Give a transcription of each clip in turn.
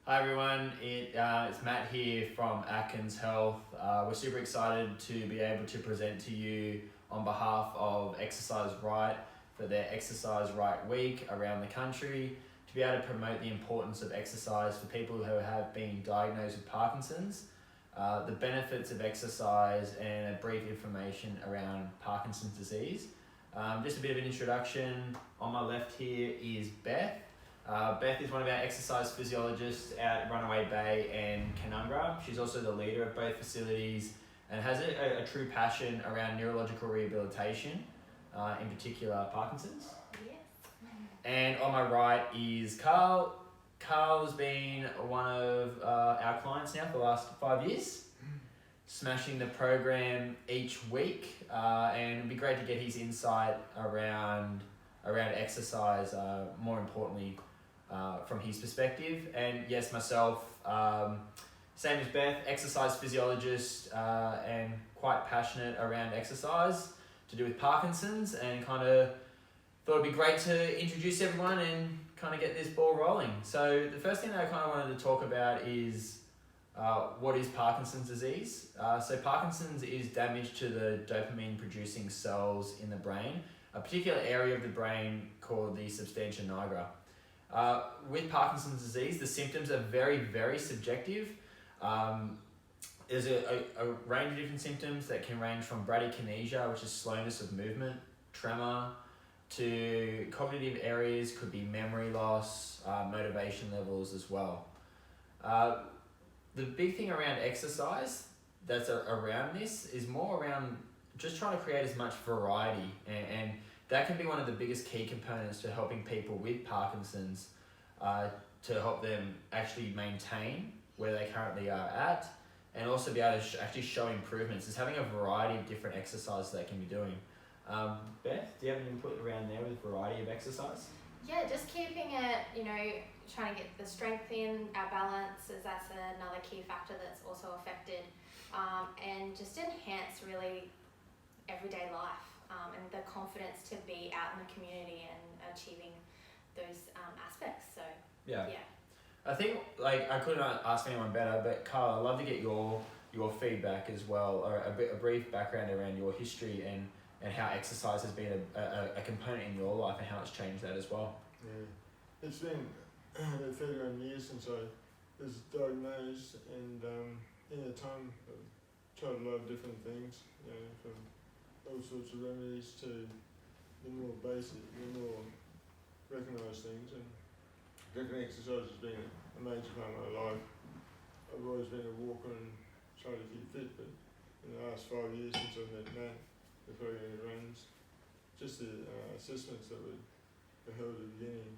Hi everyone, it's Matt here from Atkins Health. We're super excited to be able to present to you on behalf of Exercise Right for their Exercise Right Week around the country to be able to promote the importance of exercise for people who have been diagnosed with Parkinson's, the benefits of exercise and a brief information around Parkinson's disease. Just a bit of an introduction. On my left here is Beth. Beth is one of our exercise physiologists at Runaway Bay and Canungra. She's also the leader of both facilities and has a true passion around neurological rehabilitation, in particular Parkinson's. Yes. And on my right is Carl. Carl has been one of our clients now for the last 5 years, smashing the program each week, and it'd be great to get his insight around exercise, more importantly, from his perspective. And yes, myself, same as Beth, exercise physiologist, and quite passionate around exercise to do with Parkinson's, and kind of thought it'd be great to introduce everyone and kind of get this ball rolling. So the first thing that I kind of wanted to talk about is what is Parkinson's disease. So Parkinson's is damage to the dopamine producing cells in the brain, a particular area of the brain called the substantia nigra. With Parkinson's disease, the symptoms are very, very subjective. There's a range of different symptoms that can range from bradykinesia, which is slowness of movement, tremor, to cognitive areas, could be memory loss, motivation levels as well. The big thing around exercise that's around this is more around just trying to create as much variety, and that can be one of the biggest key components to helping people with Parkinson's, to help them actually maintain where they currently are at, and also be able to actually show improvements, is having a variety of different exercises they can be doing. Beth, do you have any input around there with variety of exercise? Yeah, just keeping it, trying to get the strength in, our balance, as that's another key factor that's also affected, and just enhance really everyday life, and the confidence to be out in the community and achieving those aspects. So yeah. I think I couldn't ask anyone better, but Carl, I'd love to get your feedback as well, or a brief background around your history and how exercise has been a component in your life and how it's changed that as well. Yeah, it's been about 31 years since I was diagnosed, and in that time I've tried a lot of different things, from all sorts of remedies to the more basic, the more recognised things, and definitely exercise has been a major part of my life. I've always been a walker and tried to keep fit, but in the last 5 years since I've met Matt, the program runs, just the assessments that were held at the beginning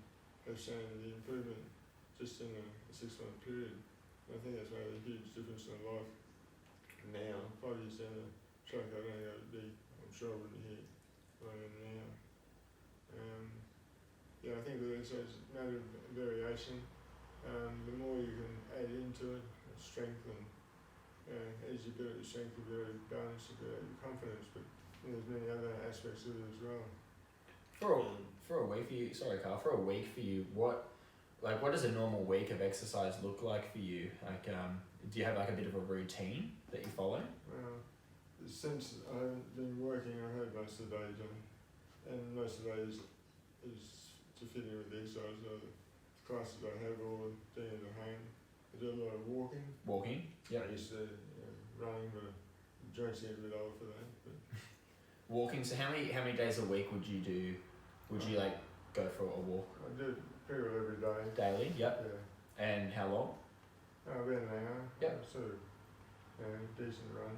have shown the improvement just in a 6-month period. And I think that's made a huge difference in my life. Now, 5 years down the track, I don't think I'm sure I wouldn't be here where I am now. I think that it's a matter of variation. The more you can add into it, strength, and as you build your strength, you build your balance, you build your confidence, but there's many other aspects of it as well. For a week for you, sorry Carl, for a week for you, what does a normal week of exercise look like for you? Do you have a bit of a routine that you follow? Since I haven't been working, I have most of the days on, and most of the days is to fit in with the exercise. The classes I have all doing at home. I do a lot of walking. Walking? Yep. I used to running, but the joints get a bit old for that. But walking. So how many days a week would you do? Would you go for a walk? I do it pretty well every day. Daily? Yep. Yeah. And how long? About an hour. Yep. Sort of decent run.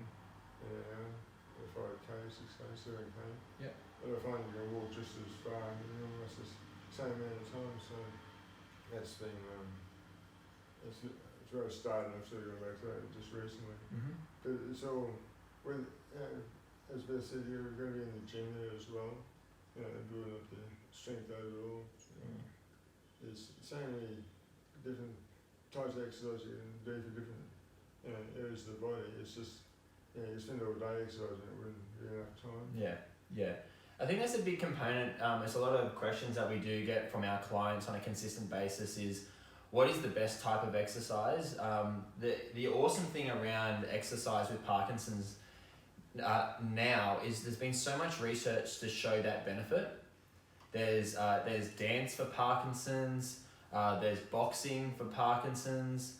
5k, 6k, 7k. Yep. But I find you can walk just as far, almost the same amount of time. So that's been it's where I started. I've sort of gone back to that just recently. Mm-hmm. But it's all with as Beth said, you're going to be in the gym there as well. Building up the strength overall. There's so many different types of exercise you can do for different areas of the body. It's just you spend all day exercising, it wouldn't be enough time. Yeah. I think that's a big component. There's a lot of questions that we do get from our clients on a consistent basis is, what is the best type of exercise? The awesome thing around exercise with Parkinson's now is there's been so much research to show that benefit. There's dance for Parkinson's, there's boxing for Parkinson's,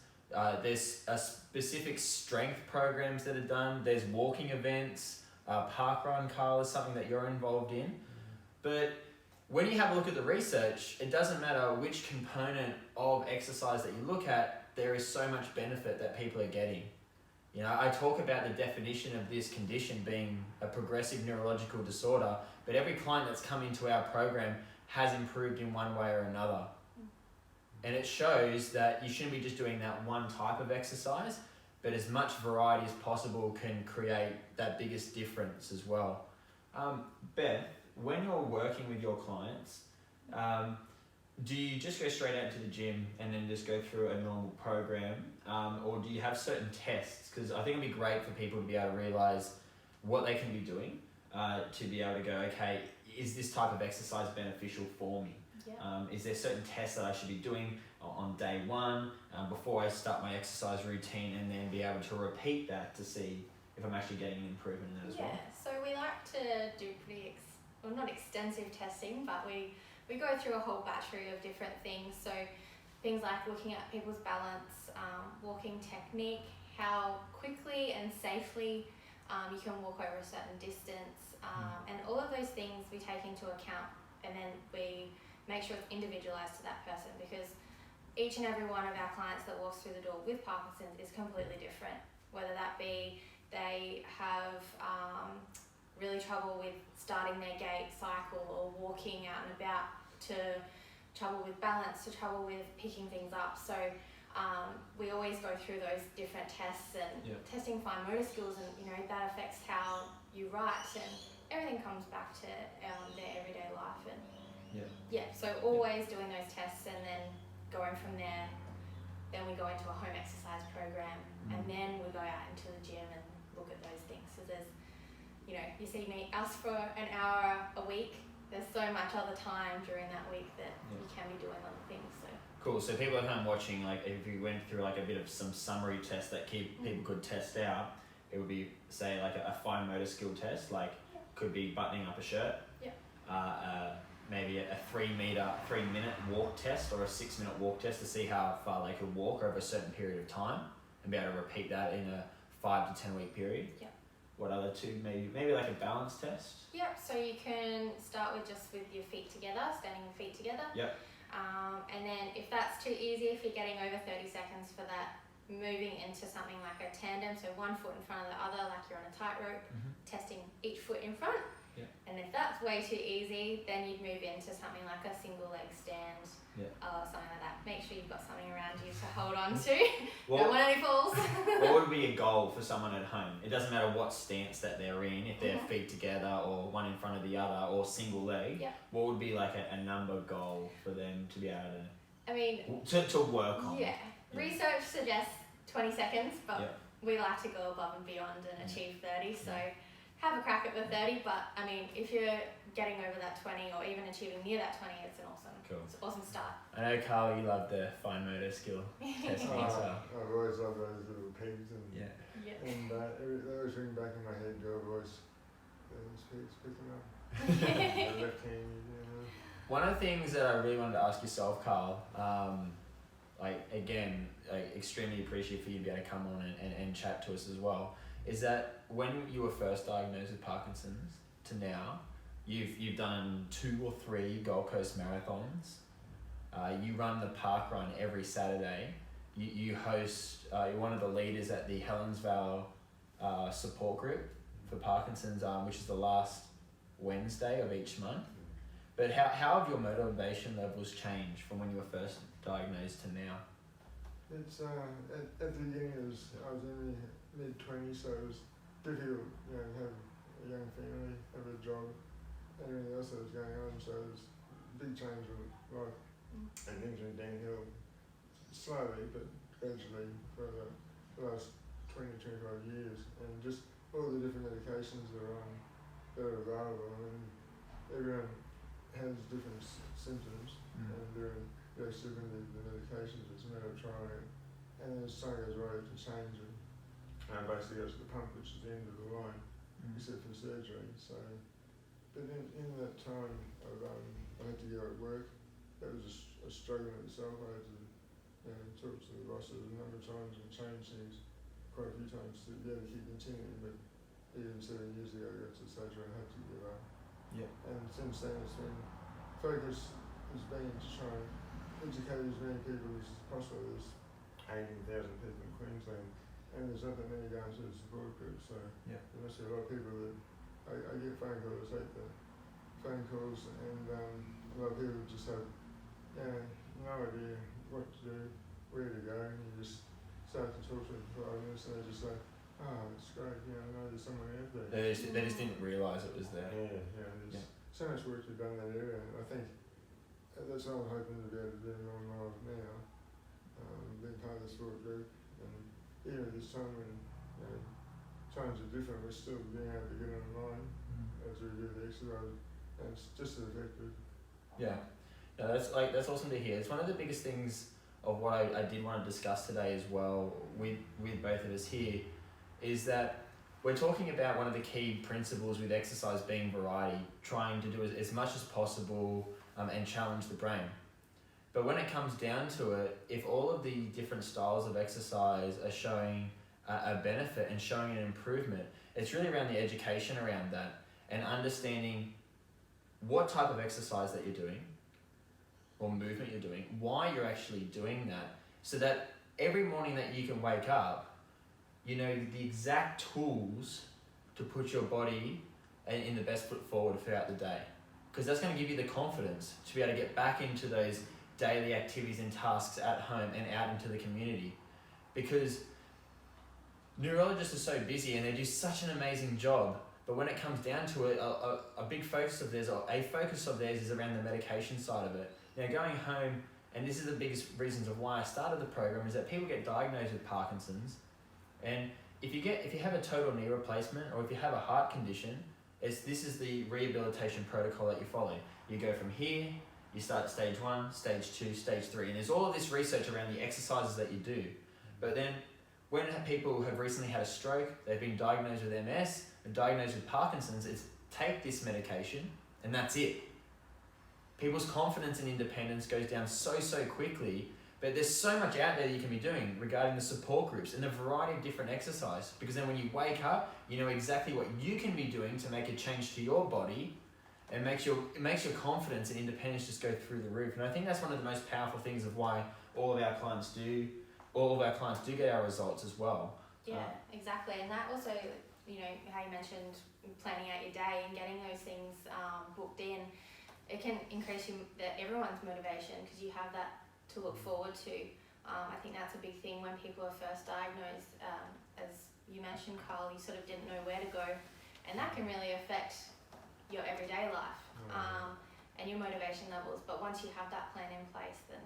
there's specific strength programs that are done, there's walking events, parkrun, Carl, is something that you're involved in. But when you have a look at the research, it doesn't matter which component of exercise that you look at, there is so much benefit that people are getting. You know, I talk about the definition of this condition being a progressive neurological disorder, but every client that's come into our program has improved in one way or another. And it shows that you shouldn't be just doing that one type of exercise, but as much variety as possible can create that biggest difference as well. Beth, when you're working with your clients, do you just go straight out to the gym and then just go through a normal program, or do you have certain tests? Because I think it'd be great for people to be able to realise what they can be doing to be able to go, okay, is this type of exercise beneficial for me? Yeah. Is there certain tests that I should be doing on day one before I start my exercise routine, and then be able to repeat that to see if I'm actually getting an improvement in that as well? Yeah, so we like to do pretty, not extensive testing, but we go through a whole battery of different things. So things like looking at people's balance, walking technique, how quickly and safely you can walk over a certain distance, and all of those things we take into account, and then we make sure it's individualized to that person, because each and every one of our clients that walks through the door with Parkinson's is completely different, whether that be they have really trouble with starting their gait, cycle, or walking out and about, to trouble with balance, to trouble with picking things up. So we always go through those different tests, and testing fine motor skills, and that affects how you write, and everything comes back to their everyday life. And so always doing those tests, and then going from there, then we go into a home exercise program, and then we go out into the gym and look at those things. So there's, you see us for an hour a week. There's so much other time during that week that you can be doing other things. So cool. So people at home watching, like if you went through like a bit of some summary tests that people could test out, it would be, say, like a fine motor skill test, like could be buttoning up a shirt. Maybe a 3 minute walk test, or a 6 minute walk test to see how far they could walk over a certain period of time, and be able to repeat that in a 5 to 10 week period. What other two? Maybe like a balance test. So you can start with your feet together, standing with feet together. And then if that's too easy, if you're getting over 30 seconds for that, moving into something like a tandem, so one foot in front of the other, like you're on a tightrope, testing each foot in front. And if that's way too easy, then you'd move into something like a single leg stand, something like that. Make sure you've got something around you to hold on to. Don't want any falls. What would be a goal for someone at home? It doesn't matter what stance that they're in, if they're feet together or one in front of the other or single leg. What would be like a number goal for them to be able to work on? Research suggests 20 seconds, but we like to go above and beyond and achieve 30. So have a crack at the 30, but if you're getting over that 20 or even achieving near that 20, it's an awesome start. I know, Carl, you love the fine motor skill testing as well. I've always loved those little pegs, and they always ring back in my head. Your voice, those pegs picking up. The left hand, One of the things that I really wanted to ask yourself, Carl, extremely appreciative for you to be able to come on and chat to us as well, is that when you were first diagnosed with Parkinson's to now, you've done 2 or 3 Gold Coast marathons. You run the park run every Saturday. You host. You're one of the leaders at the Helensvale support group for Parkinson's, which is the last Wednesday of each month. But how have your motivation levels changed from when you were first diagnosed to now? It's at the beginning I was in my mid-20s, so it was difficult, have a young family, have a job, and everything else that was going on. So it was a big change of life, and things went downhill slowly but gradually for the last 20-25 years, and just all the different medications that are available, and everyone has different symptoms, and they're in go through the medications. It's a matter of trying it. And then as time goes away, it can change it. And basically goes to the pump, which is the end of the line, except for surgery. So, but in that time, I had to go at work. That was a struggle in itself. I had to talk to the bosses a number of times and change things quite a few times to be able to keep continuing. But even 7 years ago, I got to the stage where I had to give up. Yeah. And since then, it's been focus has been to try and educate as many people as possible. There's 18,000 people in Queensland, and there's not that many going to the support group. So Yeah. there must be a lot of people that I get phone calls, I take the phone calls, and a lot of people just have no idea what to do, where to go, and you just start to talk to them for 5 minutes, and they just say, "Oh, it's great, I know there's someone out there." They just didn't realise it was there. There's so much work to be done in that area, and I think that's what I'm hoping to be able to do more and more of now, being part of the sport group, and even at this time when times are different, we're still being able to get online as we do the exercise, and it's just as effective. Yeah, no, that's awesome to hear. It's one of the biggest things of what I did want to discuss today as well with both of us here, is that we're talking about one of the key principles with exercise being variety, trying to do as much as possible and challenge the brain. But when it comes down to it, if all of the different styles of exercise are showing a benefit and showing an improvement, it's really around the education around that and understanding what type of exercise that you're doing or movement you're doing, why you're actually doing that, so that every morning that you can wake up, you know the exact tools to put your body in the best foot forward throughout the day. Because that's going to give you the confidence to be able to get back into those daily activities and tasks at home and out into the community. Because neurologists are so busy and they do such an amazing job, but when it comes down to it, a big focus of theirs, or a focus of theirs, is around the medication side of it. Now, going home, and this is the biggest reasons of why I started the program, is that people get diagnosed with Parkinson's, and if you have a total knee replacement, or if you have a heart condition, this is the rehabilitation protocol that you follow. You go from here, you start at stage 1, stage 2, stage 3, and there's all of this research around the exercises that you do. But then, when people have recently had a stroke, they've been diagnosed with MS, and diagnosed with Parkinson's, it's take this medication, and that's it. People's confidence and independence goes down so quickly, but there's so much out there that you can be doing regarding the support groups and the variety of different exercise, because then when you wake up, you know exactly what you can be doing to make a change to your body, and it makes your confidence and independence just go through the roof. And I think that's one of the most powerful things of why all of our clients do get our results as well. Yeah, exactly. And that also, how you mentioned planning out your day and getting those things booked in, it can increase everyone's motivation, because you have that to look forward to. I think that's a big thing when people are first diagnosed. As you mentioned, Carl, you sort of didn't know where to go, and that can really affect your everyday life and your motivation levels. But once you have that plan in place, then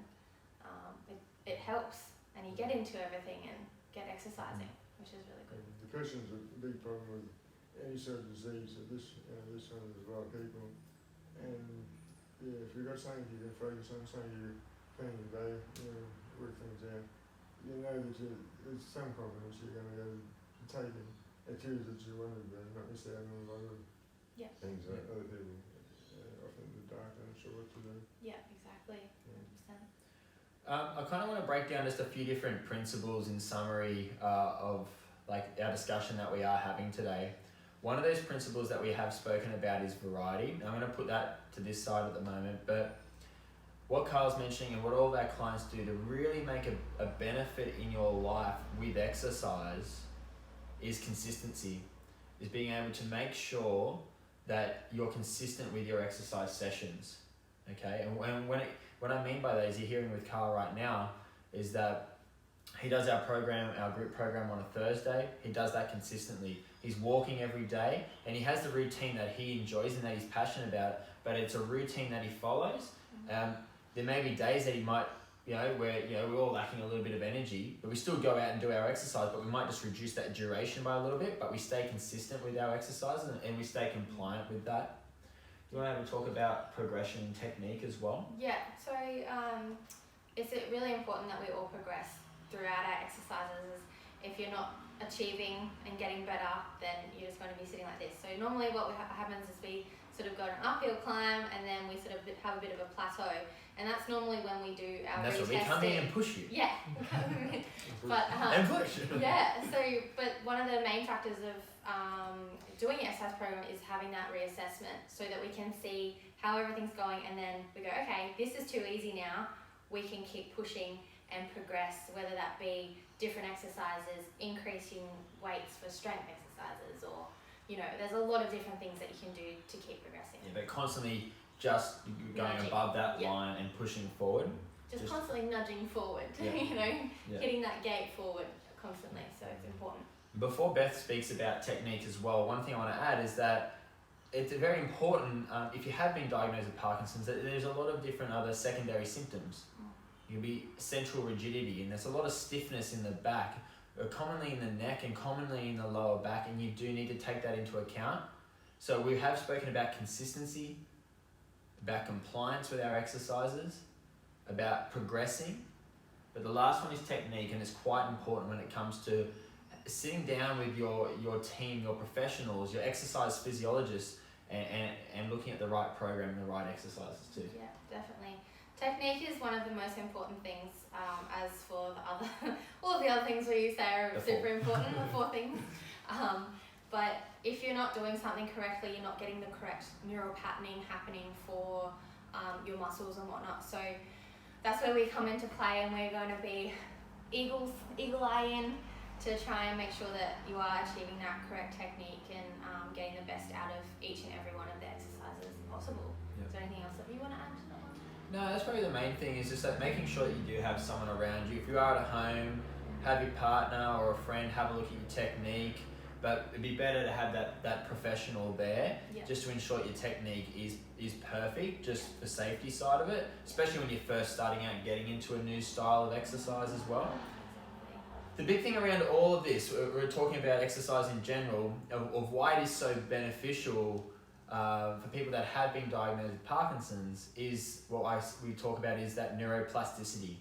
it helps, and you get into everything and get exercising, which is really good. Depression's a big problem with any sort of disease. At this time, there's a lot of people, and if you've got something you can focus on, something you plan your day, work things out, you know that there's some confidence you're going to go taking activities that you want to do, not miss out on a lot of things that other people often in the dark aren't sure what to do. Yeah, exactly. 100%. I kind of want to break down just a few different principles in summary of our discussion that we are having today. One of those principles that we have spoken about is variety. I'm going to put that to this side at the moment, but what Carl's mentioning and what all of our clients do to really make a benefit in your life with exercise is consistency, is being able to make sure that you're consistent with your exercise sessions, okay? And what I mean by that is, you're hearing with Carl right now, is that he does our group program on a Thursday. He does that consistently. He's walking every day, and he has the routine that he enjoys and that he's passionate about, but it's a routine that he follows. There may be days that he might, where we're all lacking a little bit of energy, but we still go out and do our exercise, but we might just reduce that duration by a little bit, but we stay consistent with our exercise and we stay compliant with that. Do you want to talk about progression and technique as well? Yeah, so it's really important that we all progress throughout our exercises. If you're not achieving and getting better, then you're just going to be sitting like this. So normally what happens is we sort of go to an uphill climb and then we sort of have a bit of a plateau, and that's normally when we do our And that's where we retesting. come in and push you. Yeah. But And push. yeah, so but one of the main factors of doing an exercise program is having that reassessment so that we can see how everything's going, and then we go, okay, this is too easy now, we can keep pushing and progress, whether that be different exercises, increasing weights for strength exercises, or there's a lot of different things that you can do to keep progressing. Yeah, but constantly just going Nudging. above that line and pushing forward. Just constantly nudging forward, Yeah. hitting that gate forward constantly, so it's important. Before Beth speaks about technique as well, one thing I want to add is that it's very important, if you have been diagnosed with Parkinson's, that there's a lot of different other secondary symptoms. You'll be central rigidity, and there's a lot of stiffness in the back, commonly in the neck and commonly in the lower back, and you do need to take that into account. So we have spoken about consistency, about compliance with our exercises, about progressing, but the last one is technique, and it's quite important when it comes to sitting down with your team, your professionals, your exercise physiologists, and looking at the right program and the right exercises too. Yeah, definitely. Technique is one of the most important things, as for the other, all of the other things we say are super important, the 4 things. But if you're not doing something correctly, you're not getting the correct neural patterning happening for your muscles and whatnot. So that's where we come into play, and we're going to be eagle eye in to try and make sure that you are achieving that correct technique and getting the best out of each and every one of the exercises possible. Yep. Is there anything else that you want to add to that one? No, that's probably the main thing, is just that making sure that you do have someone around you. If you are at home, have your partner or a friend have a look at your technique, but it'd be better to have that professional there, just to ensure your technique is perfect, just for safety side of it, especially when you're first starting out and getting into a new style of exercise as well. The big thing around all of this, we're talking about exercise in general, of why it is so beneficial for people that have been diagnosed with Parkinson's, is what we talk about is that neuroplasticity.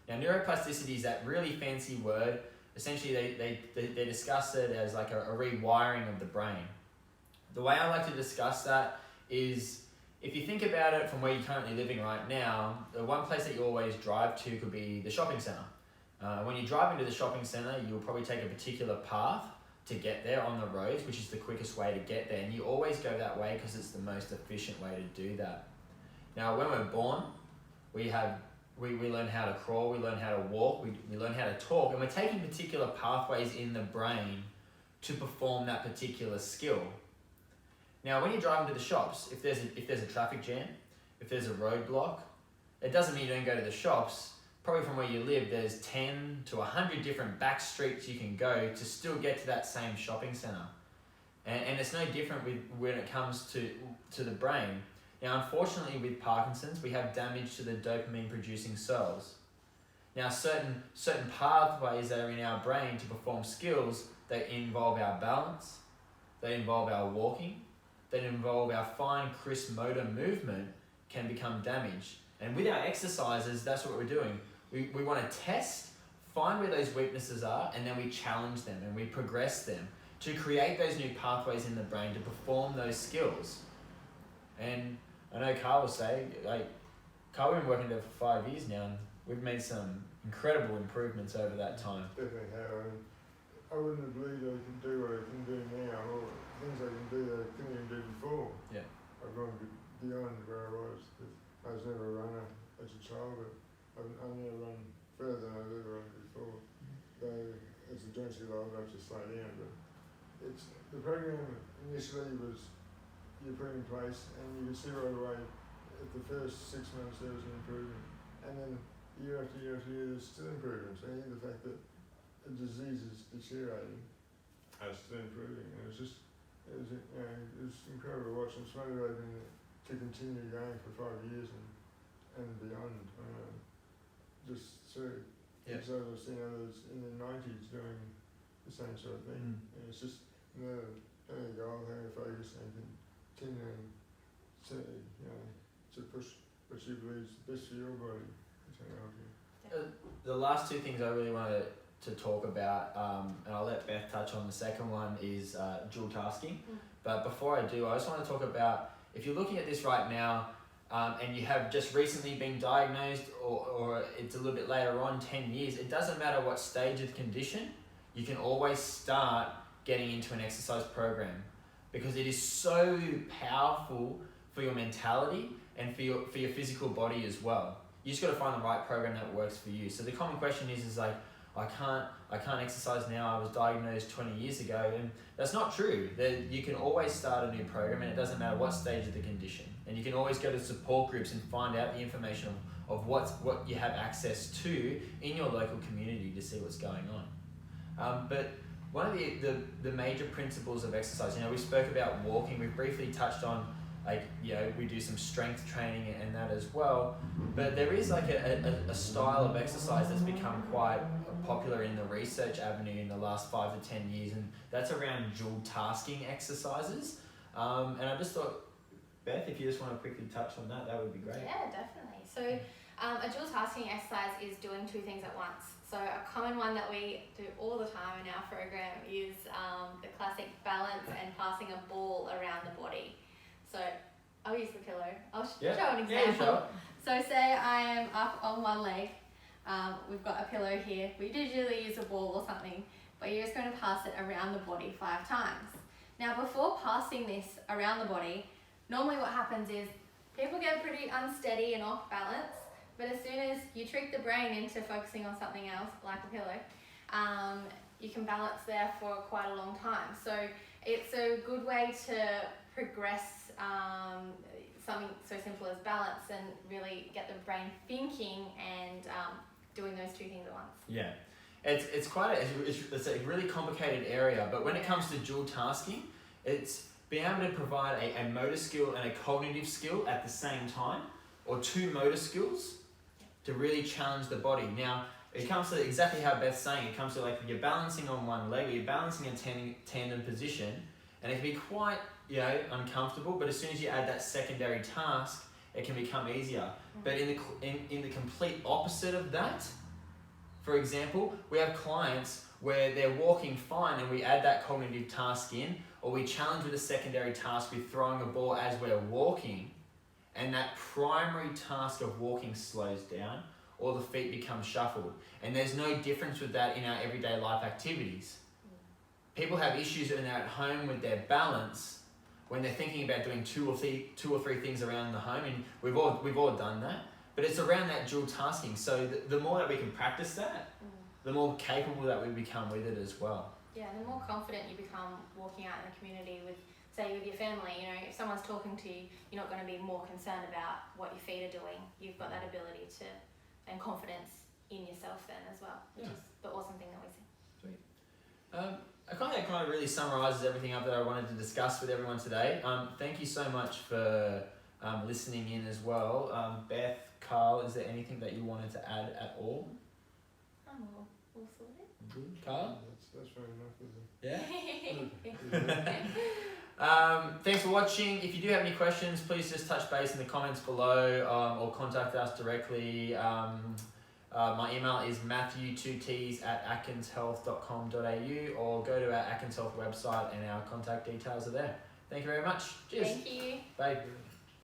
Now, neuroplasticity is that really fancy word. Essentially, they discuss it as like a rewiring of the brain. The way I like to discuss that is, if you think about it from where you're currently living right now, the one place that you always drive to could be the shopping centre. When you drive into the shopping centre, you'll probably take a particular path to get there on the roads, which is the quickest way to get there, and you always go that way because it's the most efficient way to do that. Now, when we're born, we learn how to crawl, we learn how to walk, we learn how to talk, and we're taking particular pathways in the brain to perform that particular skill. Now, when you drive into the shops, if there's a traffic jam, if there's a roadblock, it doesn't mean you don't go to the shops. Probably from where you live, there's 10 to 100 different back streets you can go to still get to that same shopping centre. And it's no different when it comes to the brain. Now, unfortunately, with Parkinson's, we have damage to the dopamine-producing cells. Now, certain pathways that are in our brain to perform skills, they involve our balance, they involve our walking, they involve our fine, crisp motor movement, can become damaged. And with our exercises, that's what we're doing. We want to test, find where those weaknesses are, and then we challenge them and we progress them to create those new pathways in the brain to perform those skills. And I know Carl will say, Carl, we've been working together for 5 years now, and we've made some incredible improvements over that time. Definitely have. I wouldn't have believed I can do what I can do now, or things I can do that I couldn't even do before. Yeah. I've gone beyond where I was. I was never a runner as a child, but I've never run further than I've ever run before. Though as a joint skill, I'd have to slow down. But the program initially was you put in place, and you could see right away at the first 6 months there was an improvement, and then year after year after year there's still improvements. And the fact that the disease is deteriorating, is still improving. And it was incredible to watch. It's motivating to continue going for 5 years and beyond. Because I've seen others in their 90s doing the same sort of thing. And it's just having a goal, having a focus, and continuing to push what you believe is best for your body. help you. The last two things I really wanted to talk about, and I'll let Beth touch on the second one, is dual tasking. But before I do, I just want to talk about, if you're looking at this right now, and you have just recently been diagnosed, or it's a little bit later on, 10 years, it doesn't matter what stage of the condition, you can always start getting into an exercise program, because it is so powerful for your mentality and for your physical body as well. You just got to find the right program that works for you. So the common question is like, I can't exercise now, I was diagnosed 20 years ago, and that's not true. You can always start a new program, and it doesn't matter what stage of the condition. And you can always go to support groups and find out the information of what you have access to in your local community to see what's going on. But one of the major principles of exercise, we spoke about walking, we've briefly touched on, we do some strength training and that as well, but there is like a style of exercise that's become quite popular in the research avenue in the last 5 to 10 years, and that's around dual tasking exercises. And I just thought, Beth, if you just want to quickly touch on that, that would be great. Yeah, definitely. So a dual tasking exercise is doing two things at once. So a common one that we do all the time in our program is the classic balance and passing a ball around the body. So I'll use the pillow. I'll show an example. Yeah, sure. So say I am up on one leg. We've got a pillow here. We usually use a ball or something, but you're just going to pass it around the body 5 times. Now before passing this around the body, normally what happens is people get pretty unsteady and off balance, but as soon as you trick the brain into focusing on something else, like a pillow, you can balance there for quite a long time. So it's a good way to progress something so simple as balance and really get the brain thinking and doing those two things at once. Yeah, it's quite it's a really complicated area, but when it comes to dual tasking, it's being able to provide a motor skill and a cognitive skill at the same time, or 2 motor skills to really challenge the body. Now, it comes to exactly how Beth's saying, it comes to like you're balancing on one leg, or you're balancing in tandem position, and it can be quite uncomfortable, but as soon as you add that secondary task, it can become easier. But in the complete opposite of that, for example, we have clients where they're walking fine and we add that cognitive task in, or we challenge with a secondary task with throwing a ball as we're walking, and that primary task of walking slows down, or the feet become shuffled. And there's no difference with that in our everyday life activities. People have issues when they're at home with their balance, when they're thinking about doing two or three things around the home, and we've all done that. But it's around that dual tasking. So the more that we can practice that, the more capable that we become with it as well. Yeah, the more confident you become walking out in the community with, say, with your family. If someone's talking to you, you're not going to be more concerned about what your feet are doing. You've got that ability to, and confidence in yourself then as well, which is the awesome thing that we see. Sweet. I kind of really summarises everything up that I wanted to discuss with everyone today. Thank you so much for listening in as well. Beth, Carl, is there anything that you wanted to add at all? All sorted. Good. Carl? That's fair enough, isn't it? Yeah? Thanks for watching. If you do have any questions, please just touch base in the comments below, or contact us directly. My email is matthew2ts@atkinshealth.com.au, or go to our Atkins Health website and our contact details are there. Thank you very much. Cheers. Thank you. Bye.